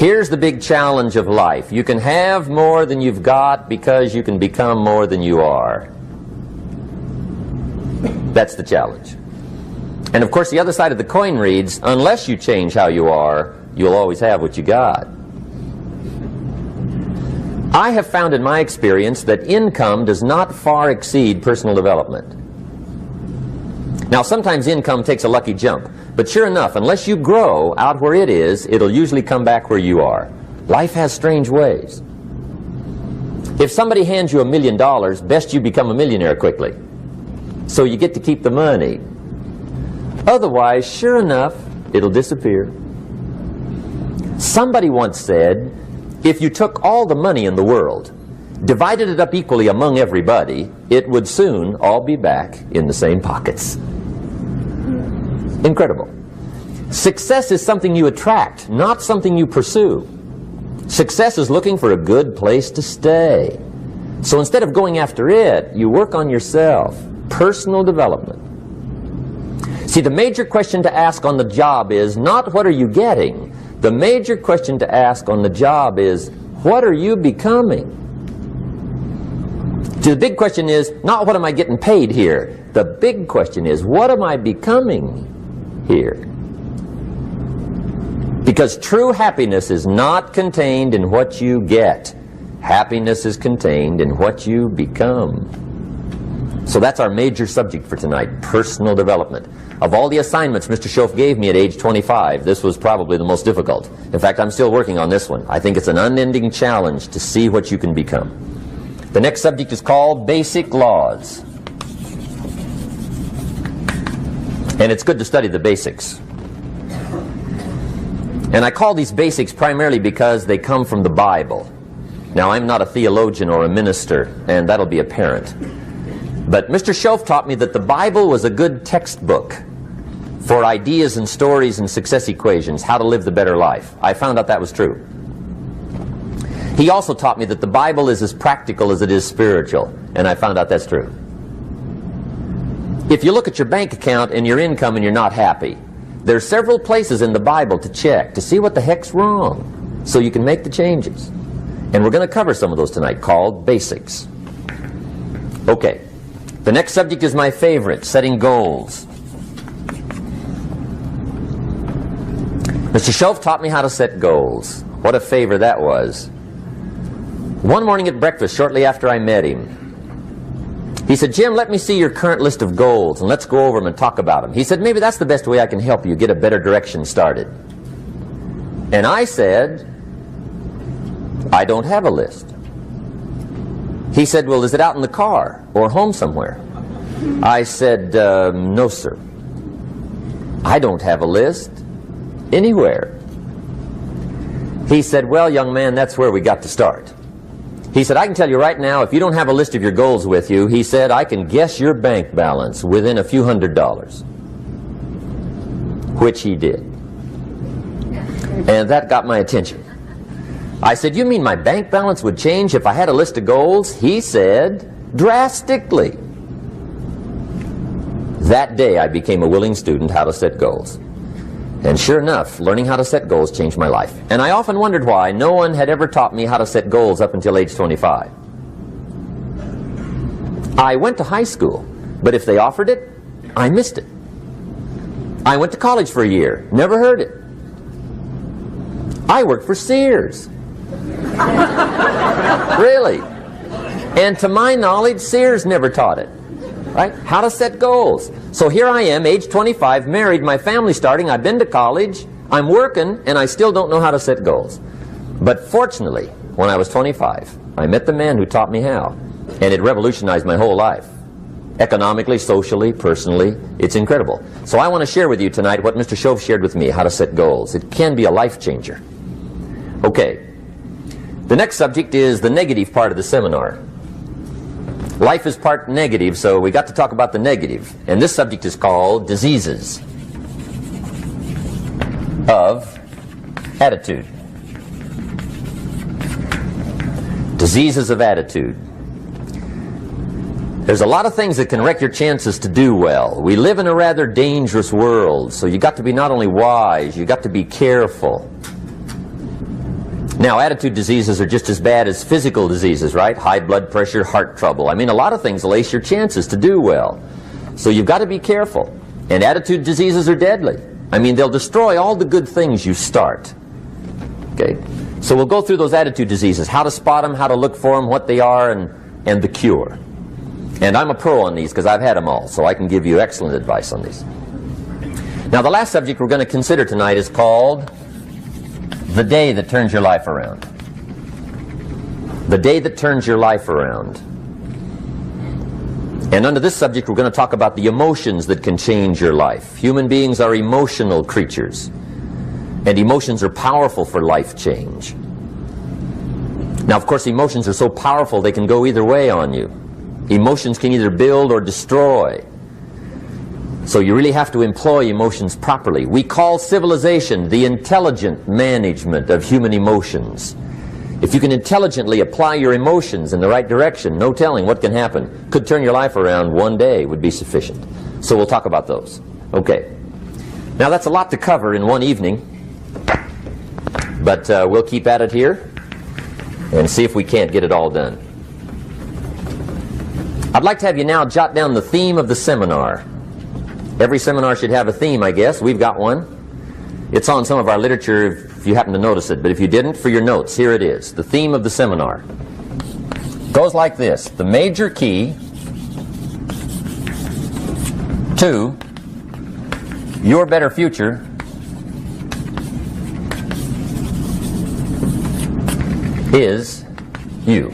Here's the big challenge of life. You can have more than you've got because you can become more than you are. That's the challenge. And of course the other side of the coin reads, unless you change how you are, you'll always have what you got. I have found in my experience that income does not far exceed personal development. Now sometimes income takes a lucky jump, but sure enough, unless you grow out where it is, it'll usually come back where you are. Life has strange ways. If somebody hands you $1 million, best you become a millionaire quickly, so you get to keep the money. Otherwise, sure enough, it'll disappear. Somebody once said, if you took all the money in the world, divided it up equally among everybody, it would soon all be back in the same pockets. Incredible. Success is something you attract, not something you pursue. Success is looking for a good place to stay. So instead of going after it, you work on yourself. Personal development. See, the major question to ask on the job is not what are you getting? The major question to ask on the job is, what are you becoming? See, the big question is not what am I getting paid here. The big question is, what am I becoming here? Because true happiness is not contained in what you get. Happiness is contained in what you become. So that's our major subject for tonight, personal development. Of all the assignments Mr. Schoaf gave me at age 25, this was probably the most difficult. In fact, I'm still working on this one. I think it's an unending challenge to see what you can become. The next subject is called Basic Laws. And it's good to study the basics. And I call these basics primarily because they come from the Bible. Now, I'm not a theologian or a minister, and that'll be apparent. But Mr. Schoaf taught me that the Bible was a good textbook for ideas and stories and success equations, how to live the better life. I found out that was true. He also taught me that the Bible is as practical as it is spiritual, and I found out that's true. If you look at your bank account and your income and you're not happy, there's several places in the Bible to check to see what the heck's wrong so you can make the changes. And we're going to cover some of those tonight, called basics. Okay. The next subject is my favorite, setting goals. Mr. Schoaf taught me how to set goals. What a favor that was. One morning at breakfast, shortly after I met him, he said, Jim, let me see your current list of goals and let's go over them and talk about them. He said, maybe that's the best way I can help you get a better direction started. And I said, I don't have a list. He said, well, is it out in the car or home somewhere? I said, no, sir. I don't have a list anywhere. He said, well, young man, that's where we got to start. He said, I can tell you right now, if you don't have a list of your goals with you, he said, I can guess your bank balance within a few $100s. Which he did. And that got my attention. I said, you mean my bank balance would change if I had a list of goals? He said, drastically. That day I became a willing student how to set goals. And sure enough, learning how to set goals changed my life. And I often wondered why no one had ever taught me how to set goals up until age 25. I went to high school, but if they offered it, I missed it. I went to college for a year, never heard it. I worked for Sears. Really. And to my knowledge, Sears never taught it. Right? How to set goals. So here I am, age 25, married, my family's starting, I've been to college, I'm working, and I still don't know how to set goals. But fortunately, when I was 25, I met the man who taught me how. And it revolutionized my whole life. Economically, socially, personally, it's incredible. So I want to share with you tonight what Mr. Schoaf shared with me, how to set goals. It can be a life changer. Okay. The next subject is the negative part of the seminar. Life is part negative, so we got to talk about the negative. And this subject is called diseases of attitude. Diseases of attitude. There's a lot of things that can wreck your chances to do well. We live in a rather dangerous world, so you got to be not only wise, you got to be careful. Now, attitude diseases are just as bad as physical diseases, right? High blood pressure, heart trouble. I mean, a lot of things will ace your chances to do well. So you've got to be careful. And attitude diseases are deadly. I mean, they'll destroy all the good things you start. Okay? So we'll go through those attitude diseases, how to spot them, how to look for them, what they are, and the cure. And I'm a pro on these because I've had them all, so I can give you excellent advice on these. Now, the last subject we're going to consider tonight is called the day that turns your life around. The day that turns your life around. And under this subject, we're going to talk about the emotions that can change your life. Human beings are emotional creatures, and emotions are powerful for life change. Now, of course, emotions are so powerful they can go either way on you. Emotions can either build or destroy. So you really have to employ emotions properly. We call civilization the intelligent management of human emotions. If you can intelligently apply your emotions in the right direction, no telling what can happen. Could turn your life around one day would be sufficient. So we'll talk about those. Okay. Now that's a lot to cover in one evening, but we'll keep at it here and see if we can't get it all done. I'd like to have you now jot down the theme of the seminar. Every seminar should have a theme, I guess. We've got one. It's on some of our literature if you happen to notice it, but if you didn't, for your notes, here it is. The theme of the seminar goes like this: the major key to your better future is you.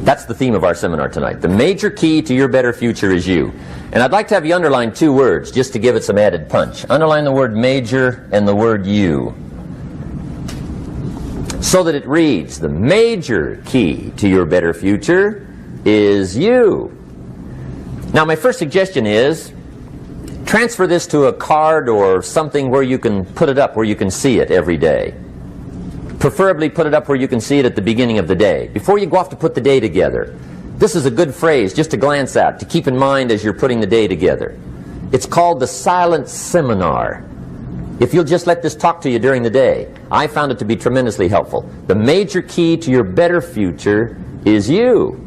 That's the theme of our seminar tonight. The major key to your better future is you. And I'd like to have you underline two words just to give it some added punch. Underline the word major and the word you, so that it reads, the major key to your better future is you. Now, my first suggestion is transfer this to a card or something where you can put it up, where you can see it every day. Preferably put it up where you can see it at the beginning of the day, before you go off to put the day together. This is a good phrase just to glance at, to keep in mind as you're putting the day together. It's called the silent seminar. If you'll just let this talk to you during the day, I found it to be tremendously helpful. The major key to your better future is you.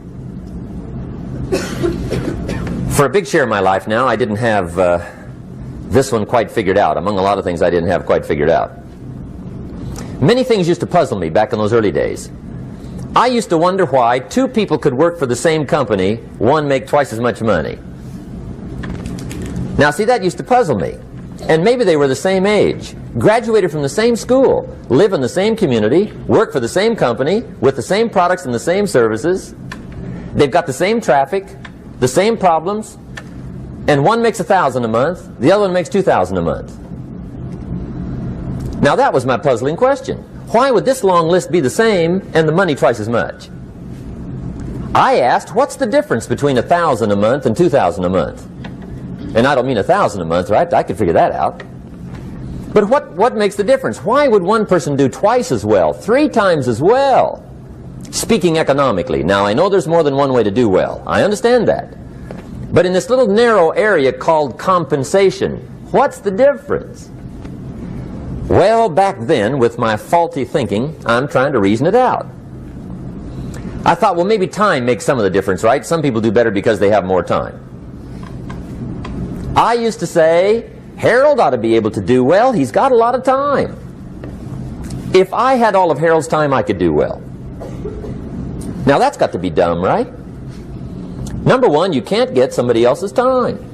For a big share of my life now, I didn't have this one quite figured out, among a lot of things I didn't have quite figured out. Many things used to puzzle me back in those early days. I used to wonder why two people could work for the same company, one make twice as much money. Now see, that used to puzzle me. And maybe they were the same age, graduated from the same school, live in the same community, work for the same company, with the same products and the same services. They've got the same traffic, the same problems, and one makes $1,000 a month, the other one makes $2,000 a month. Now that was my puzzling question. Why would this long list be the same and the money twice as much? I asked, what's the difference between $1,000 a month and $2,000 a month? And I don't mean $1,000 a month, right? I could figure that out. But what makes the difference? Why would one person do twice as well, 3 times as well? Speaking economically. Now, I know there's more than one way to do well. I understand that. But in this little narrow area called compensation, what's the difference? Well, back then, with my faulty thinking, I'm trying to reason it out. I thought, well, maybe time makes some of the difference, right? Some people do better because they have more time. I used to say, Harold ought to be able to do well. He's got a lot of time. If I had all of Harold's time, I could do well. Now, that's got to be dumb, right? Number one, you can't get somebody else's time.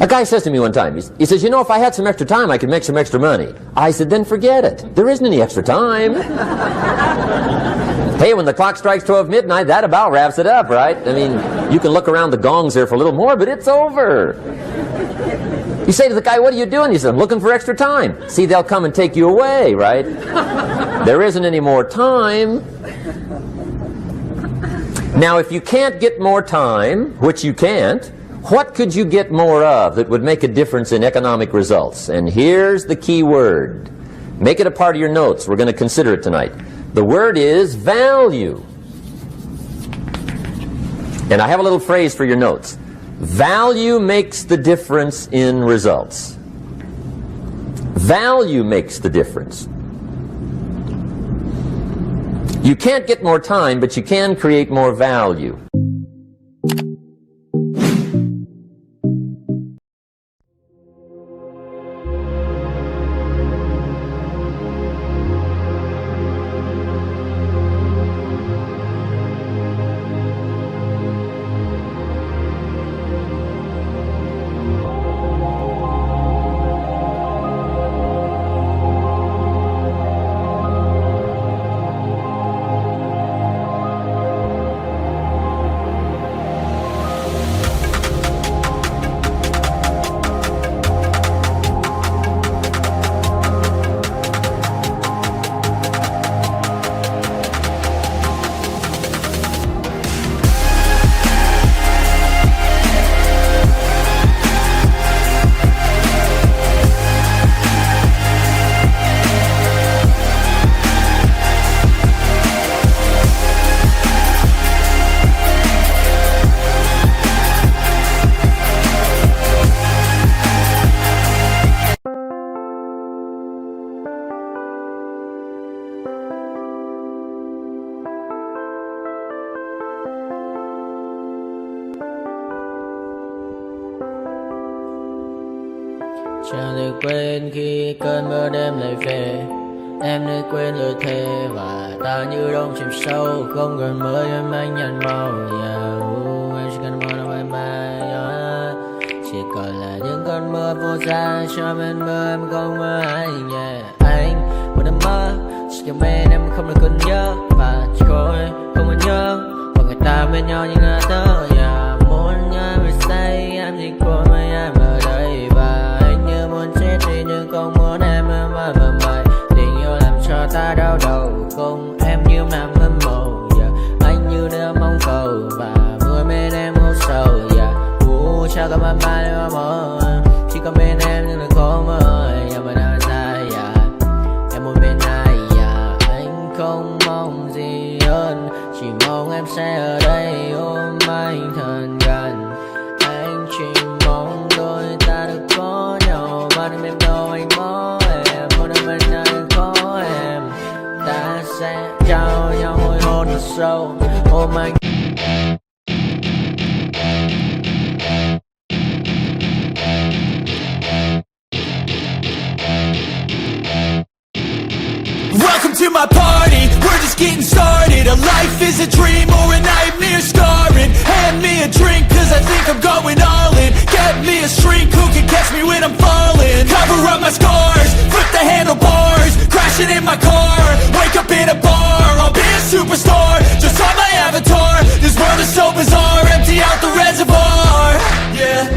A guy says to me one time, he says, you know, if I had some extra time, I could make some extra money. I said, then forget it. There isn't any extra time. Hey, when the clock strikes 12 midnight, that about wraps it up, right? I mean, you can look around the gongs there for a little more, but it's over. You say to the guy, what are you doing? He says, I'm looking for extra time. See, they'll come and take you away, right? There isn't any more time. Now, if you can't get more time, which you can't, what could you get more of that would make a difference in economic results? And here's the key word. Make it a part of your notes. We're going to consider it tonight. The word is value. And I have a little phrase for your notes. Value makes the difference in results. Value makes the difference. You can't get more time, but you can create more value. Chẳng được quên khi cơn mưa đêm lại về. Em đã quên lời thề và ta như đông chìm sâu. Không gần mới em anh nhận màu. Em chỉ cần mơ đâu em bay. Chỉ còn là những cơn mưa vô giá. Cho bên mơ em không mơ anh. Anh một đêm mơ chỉ cần bên em không được cần nhớ. Và chỉ có em không muốn nhớ. Và người ta bên nhau như ngã tớ. Muốn nhớ về say em chỉ có mấy em ở đây. Và anh như muốn chết đi nhưng không muốn em mơ mày. Tình yêu làm cho ta đau đầu. Không em như nằm hâm mộ. Anh như đứa mong cầu. Và vui bên em hôn sầu. Chào các bạn bạn em mơ. Chỉ có bên em nhưng đừng có mơ. Em vẫn đang dài. Em muốn bên ai. Anh không mong gì hơn. Chỉ mong em sẽ ở đây ôm anh thật gần. Anh chỉ mong đôi ta được có nhau. Mà đừng em đâu anh có em. Một đêm bên anh có em. Ta sẽ trao nhau môi hôn thật sâu. Ôm anh. Welcome to my party, we're just getting started. A life is a dream or a nightmare scarring. Hand me a drink cause I think I'm going all in. Get me a shrink who can catch me when I'm falling. Cover up my scars, flip the handlebars. Crashing in my car, wake up in a bar. I'll be a superstar, just on my avatar. This world is so bizarre, empty out the reservoir. Yeah,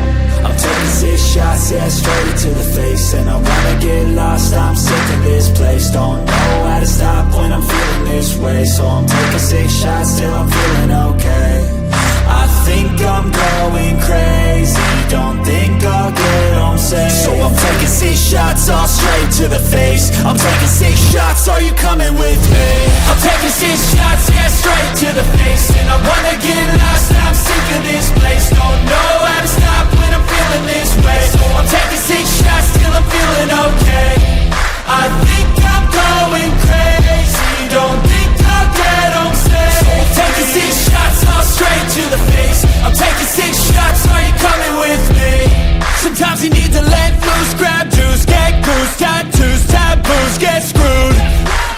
I'm taking 6 shots, yeah, straight to the face. And I wanna get lost, I'm sick of this place. Don't know how to stop when I'm feeling this way. So I'm taking 6 shots till I'm feeling okay. I think I'm going crazy. Don't think I'll get home safe. So I'm taking 6 shots, all straight to the face. I'm taking 6 shots, are you coming with me? I'm taking 6 shots, yeah, straight to the face. And I wanna get lost, I'm sick of this place. Don't know how to stop when I'm feeling this way. So I'm taking 6 shots till I'm feeling okay. I think I'm going crazy. Don't think I'll get home safe. So I'm taking 6 shots, all straight to the face. I'm taking 6 shots, are you coming with me? Sometimes you need to let loose, grab juice, get goose, tattoos, taboos, get screwed.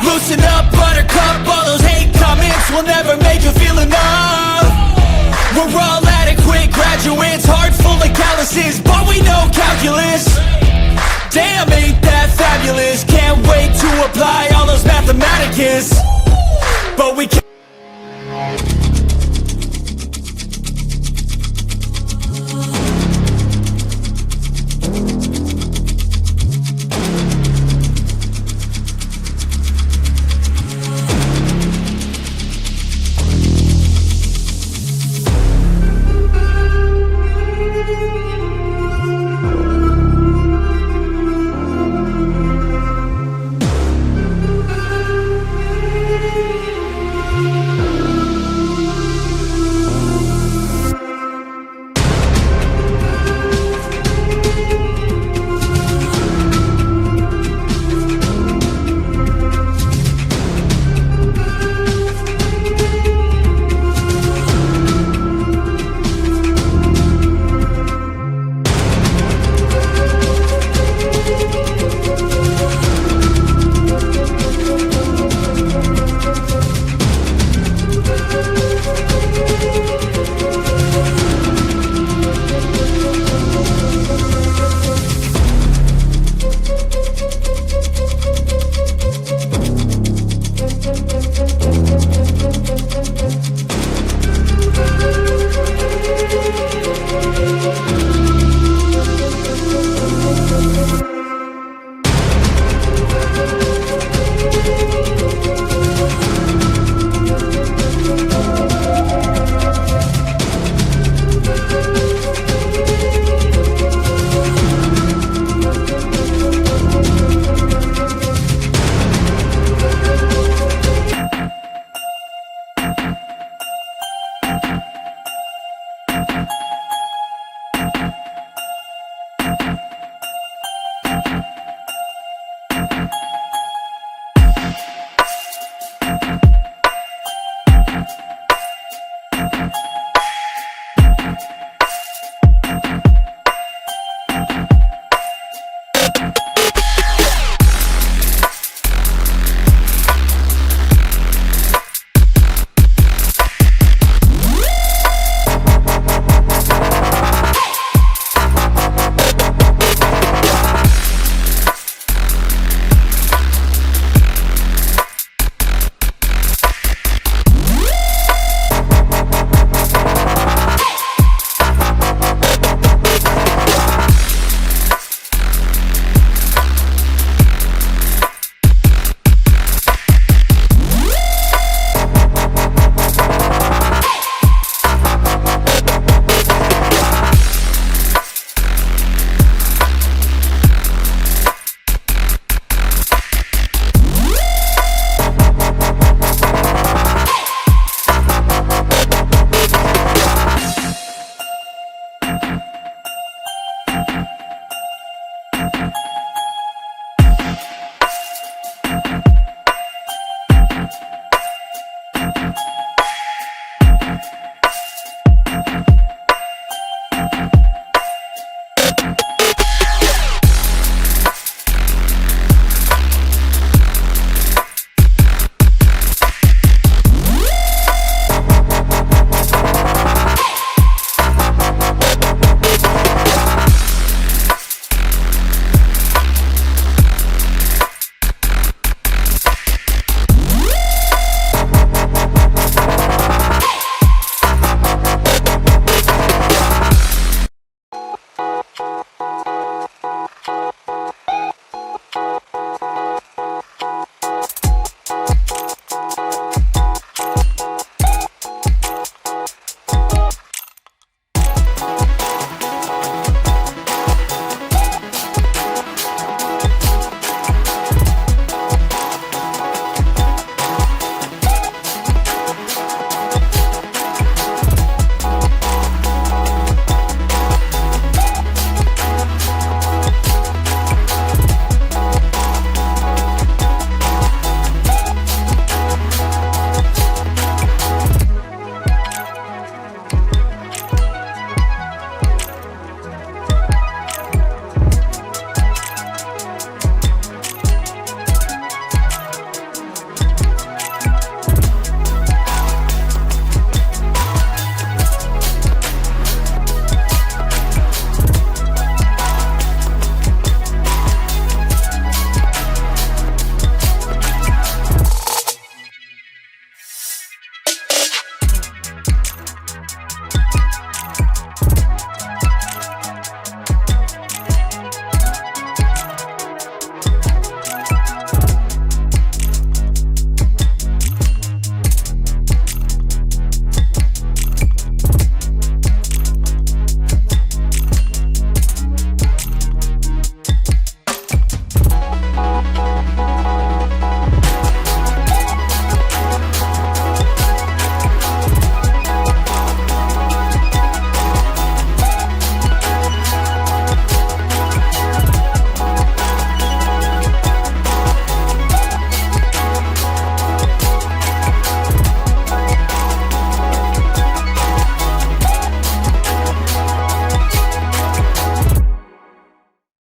Loosen up, buttercup, all those hate comments will never make you feel enough. We're all adequate graduates, heart full of calluses, but we know calculus. Damn, ain't that fabulous? Can't wait to apply all those mathematicus. But we can't. Bye.